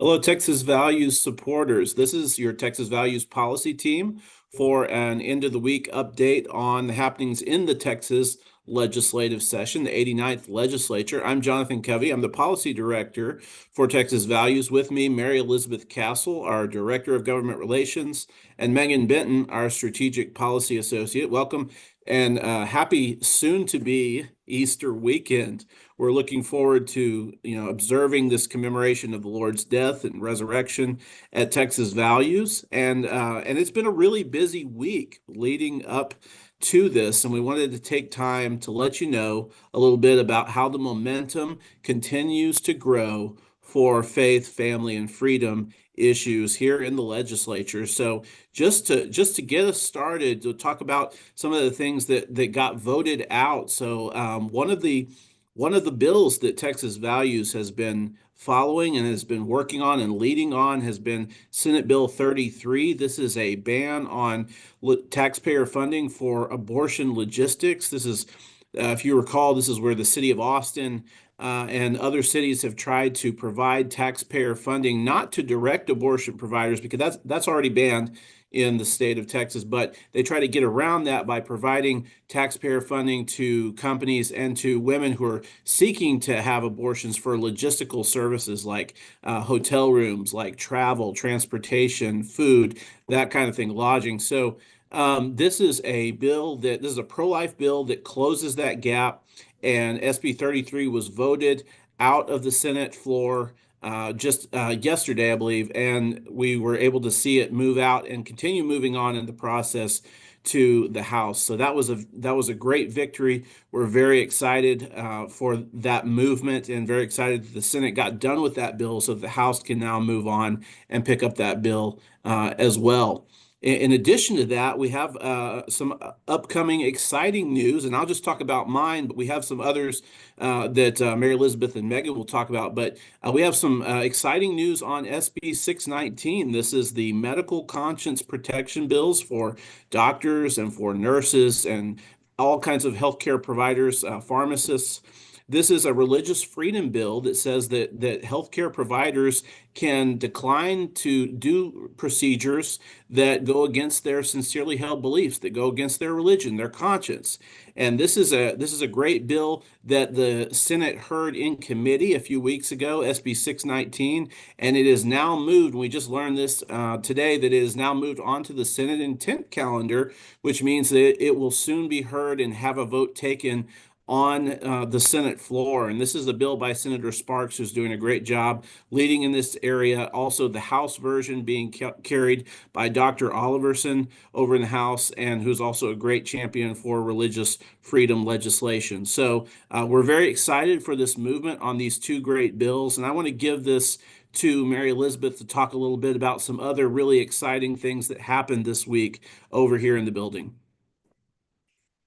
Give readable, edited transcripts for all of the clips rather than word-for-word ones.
Hello, Texas Values supporters. This is your Texas Values policy team for an end of the week update on the happenings in the Texas legislative session, the 89th legislature. I'm Jonathan Covey. I'm the policy director for Texas Values. With me, Mary Elizabeth Castle, our director of government relations, and Megan Benton, our strategic policy associate. Welcome and happy soon to be Easter weekend. We're looking forward to, observing this commemoration of the Lord's death and resurrection at Texas Values, and it's been a really busy week leading up to this, and we wanted to take time to let you know a little bit about how the momentum continues to grow for faith, family, and freedom issues here in the legislature. So just to get us started, to talk about some of the things that got voted out. So one of the bills that Texas Values has been following and has been working on and leading on has been Senate Bill 33. This is a ban on taxpayer funding for abortion logistics. This is, if you recall, this is where the city of Austin and other cities have tried to provide taxpayer funding, not to direct abortion providers, because that's already banned in the state of Texas, but they try to get around that by providing taxpayer funding to companies and to women who are seeking to have abortions for logistical services like hotel rooms, like travel, transportation, food, that kind of thing, lodging. So this is a pro-life bill that closes that gap, and SB 33 was voted out of the Senate floor just yesterday, I believe, and we were able to see it move out and continue moving on in the process to the House. So that was a great victory. We're very excited for that movement and very excited that the Senate got done with that bill so that the House can now move on and pick up that bill as well. In addition to that, we have some upcoming exciting news, and I'll just talk about mine, but we have some others that Mary Elizabeth and Megan will talk about. But we have some exciting news on SB 619. This is the medical conscience protection bills for doctors and for nurses and all kinds of healthcare providers, pharmacists. This is a religious freedom bill that says that healthcare providers can decline to do procedures that go against their sincerely held beliefs, that go against their religion, their conscience. And this is a great bill that the Senate heard in committee a few weeks ago, SB 619, and it is now moved. We just learned this today, that it is now moved onto the Senate intent calendar, which means that it will soon be heard and have a vote taken on the Senate floor. And this is a bill by Senator Sparks, who's doing a great job leading in this area. Also, the House version being carried by Dr. Oliverson over in the House, and who's also a great champion for religious freedom legislation. So we're very excited for this movement on these two great bills. And I want to give this to Mary Elizabeth to talk a little bit about some other really exciting things that happened this week over here in the building.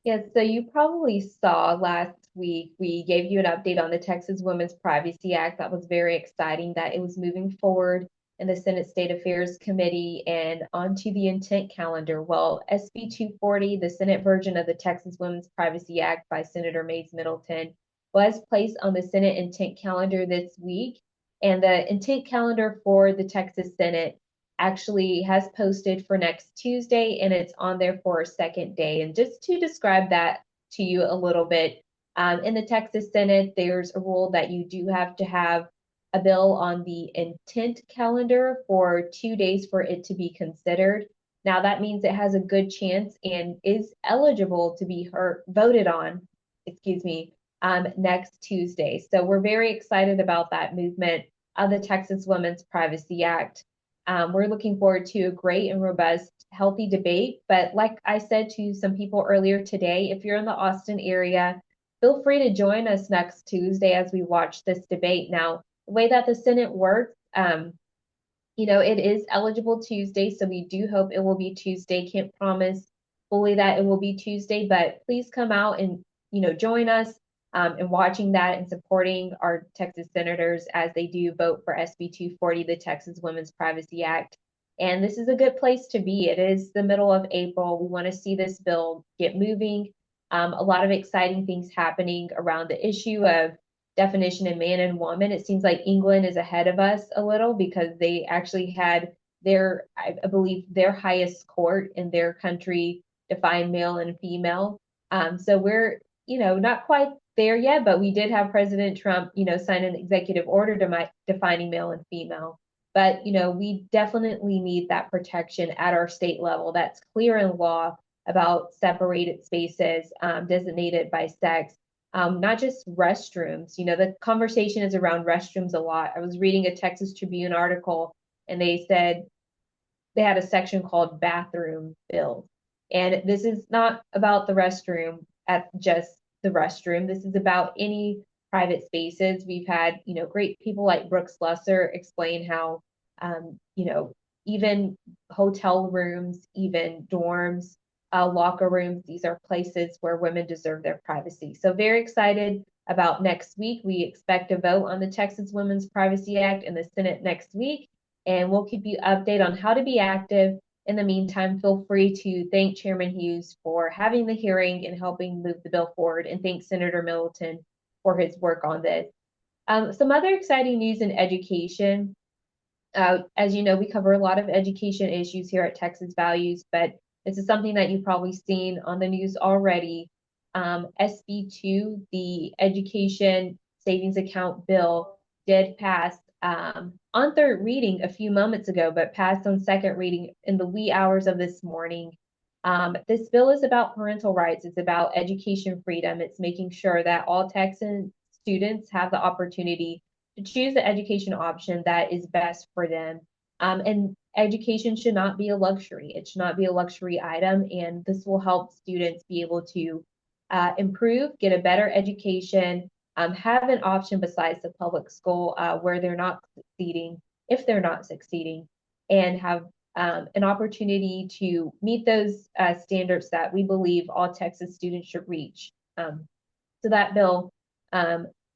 Yes, so you probably saw last week we gave you an update on the Texas Women's Privacy Act. That was very exciting that it was moving forward in the Senate State Affairs Committee and onto the intent calendar. Well, SB 240, the Senate version of the Texas Women's Privacy Act by Senator Mays Middleton, was placed on the Senate intent calendar this week. And the intent calendar for the Texas Senate actually has posted for next Tuesday, and it's on there for a second day. And just to describe that to you a little bit, in the Texas Senate, there's a rule that you do have to have a bill on the intent calendar for 2 days for it to be considered. Now that means it has a good chance and is eligible to be voted on, next Tuesday. So we're very excited about that movement of the Texas Women's Privacy Act. We're looking forward to a great and robust, healthy debate. But like I said to some people earlier today, if you're in the Austin area, feel free to join us next Tuesday as we watch this debate. Now, the way that the Senate works, it is eligible Tuesday, so we do hope it will be Tuesday. Can't promise fully that it will be Tuesday, but please come out and, join us and watching that and supporting our Texas senators as they do vote for SB 240, the Texas Women's Privacy Act. And this is a good place to be. It is the middle of April. We want to see this bill get moving. A lot of exciting things happening around the issue of definition of man and woman. It seems like England is ahead of us a little because they actually had their, I believe, their highest court in their country define male and female. So we're, not quite there yet, but we did have President Trump, sign an executive order defining male and female. But, we definitely need that protection at our state level. That's clear in law about separated spaces designated by sex. Not just restrooms. The conversation is around restrooms a lot. I was reading a Texas Tribune article, and they said they had a section called bathroom bills. And this is not about the restroom at just the restroom. This is about any private spaces. We've had, great people like Brooks Lesser explain how, even hotel rooms, even dorms, locker rooms, these are places where women deserve their privacy. So very excited about next week. We expect a vote on the Texas Women's Privacy Act in the Senate next week, and we'll keep you updated on how to be active. In the meantime, feel free to thank Chairman Hughes for having the hearing and helping move the bill forward, and thank Senator Middleton for his work on this. Some other exciting news in education. As you know, we cover a lot of education issues here at Texas Values, but this is something that you've probably seen on the news already. SB2, the Education Savings Account bill, did pass on third reading a few moments ago, but passed on second reading in the wee hours of this morning. This bill is about parental rights. It's about education freedom. It's making sure that all Texan students have the opportunity to choose the education option that is best for them. And education should not be a luxury. It should not be a luxury item. And this will help students be able to improve, get a better education, have an option besides the public school where they're not succeeding, if they're not succeeding, and have an opportunity to meet those standards that we believe all Texas students should reach. So that bill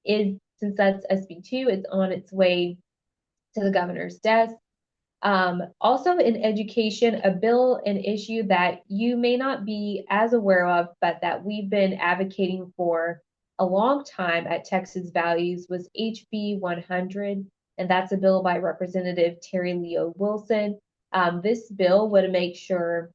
is, since that's SB2, it's on its way to the governor's desk. Also in education, a bill, an issue that you may not be as aware of, but that we've been advocating for a long time at Texas Values, was HB 100, and that's a bill by Representative Terry Leo Wilson. This bill would make sure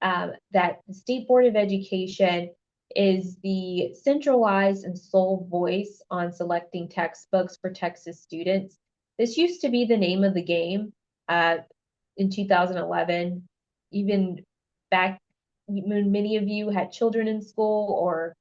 that the State Board of Education is the centralized and sole voice on selecting textbooks for Texas students. This used to be the name of the game in 2011, even back when many of you had children in school or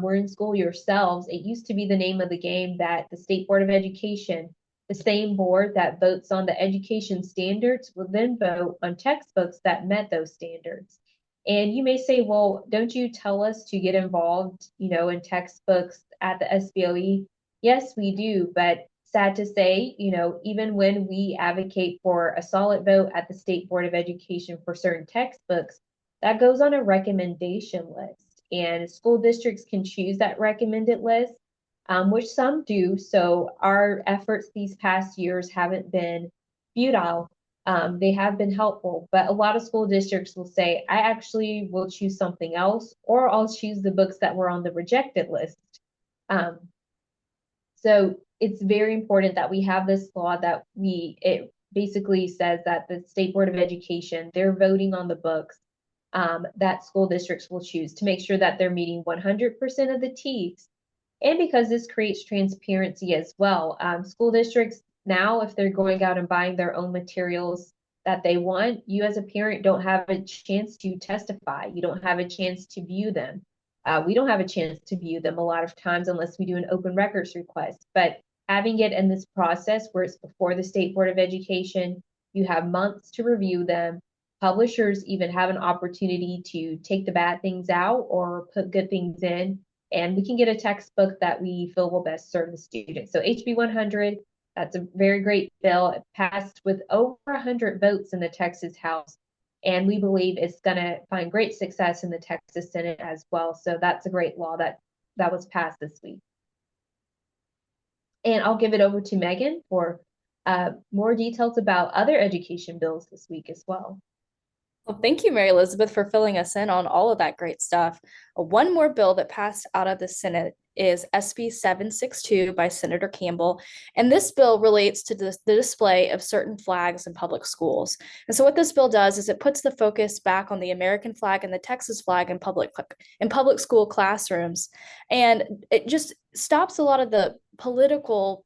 were in school yourselves. It used to be the name of the game that the State Board of Education, the same board that votes on the education standards, will then vote on textbooks that met those standards. And you may say, well, don't you tell us to get involved, in textbooks at the SBOE? Yes, we do. But sad to say, even when we advocate for a solid vote at the State Board of Education for certain textbooks, that goes on a recommendation list. And school districts can choose that recommended list, which some do. So our efforts these past years haven't been futile. They have been helpful, but a lot of school districts will say, I actually will choose something else, or I'll choose the books that were on the rejected list. So it's very important that we have this law that it basically says that the State Board of Education, they're voting on the books that school districts will choose to make sure that they're meeting 100% of the TEKS. And because this creates transparency as well, school districts now, if they're going out and buying their own materials that they want, you as a parent don't have a chance to testify. You don't have a chance to view them. We don't have a chance to view them a lot of times unless we do an open records request. But having it in this process where it's before the State Board of Education, you have months to review them. Publishers even have an opportunity to take the bad things out or put good things in, and we can get a textbook that we feel will best serve the student. So HB 100, that's a very great bill. It passed with over 100 votes in the Texas House, and we believe it's going to find great success in the Texas Senate as well. So that's a great law that was passed this week. And I'll give it over to Megan for more details about other education bills this week as well. Well, thank you, Mary Elizabeth, for filling us in on all of that great stuff. One more bill that passed out of the Senate is SB 762 by Senator Campbell. And this bill relates to the display of certain flags in public schools. And so what this bill does is it puts the focus back on the American flag and the Texas flag in public school classrooms. And it just stops a lot of the political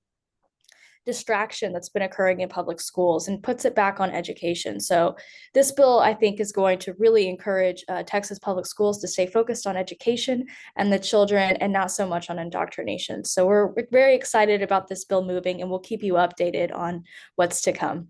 distraction that's been occurring in public schools and puts it back on education. So this bill, I think, is going to really encourage Texas public schools to stay focused on education and the children and not so much on indoctrination. So we're very excited about this bill moving, and we'll keep you updated on what's to come.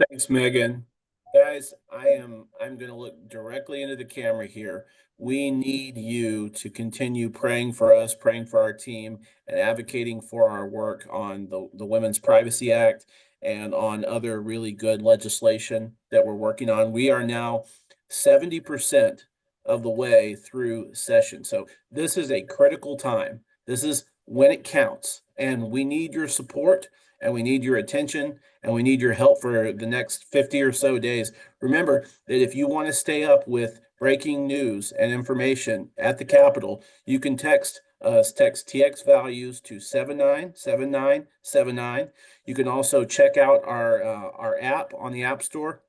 Thanks, Megan. Guys, I'm going to look directly into the camera here. We need you to continue praying for us, praying for our team, and advocating for our work on the Women's Privacy Act and on other really good legislation that we're working on. We are now 70% of the way through session. So this is a critical time. This is when it counts, and we need your support, and we need your attention, and we need your help for the next 50 or so days. Remember that if you want to stay up with breaking news and information at the Capitol, you can text TX Values to 797979. You can also check out our app on the App Store.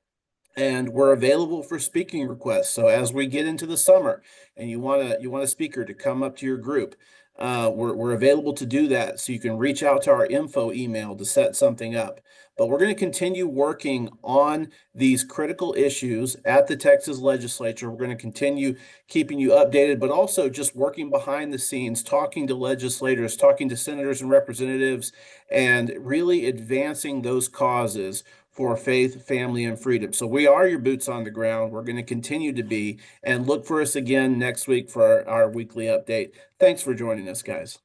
And we're available for speaking requests. So as we get into the summer and you want a speaker to come up to your group, we're available to do that. So you can reach out to our info email to set something up. But we're going to continue working on these critical issues at the Texas legislature. We're going to continue keeping you updated, but also just working behind the scenes, talking to legislators, talking to senators and representatives, and really advancing those causes for faith, family, and freedom. So we are your boots on the ground. We're going to continue to be, and look for us again next week for our weekly update. Thanks for joining us, guys.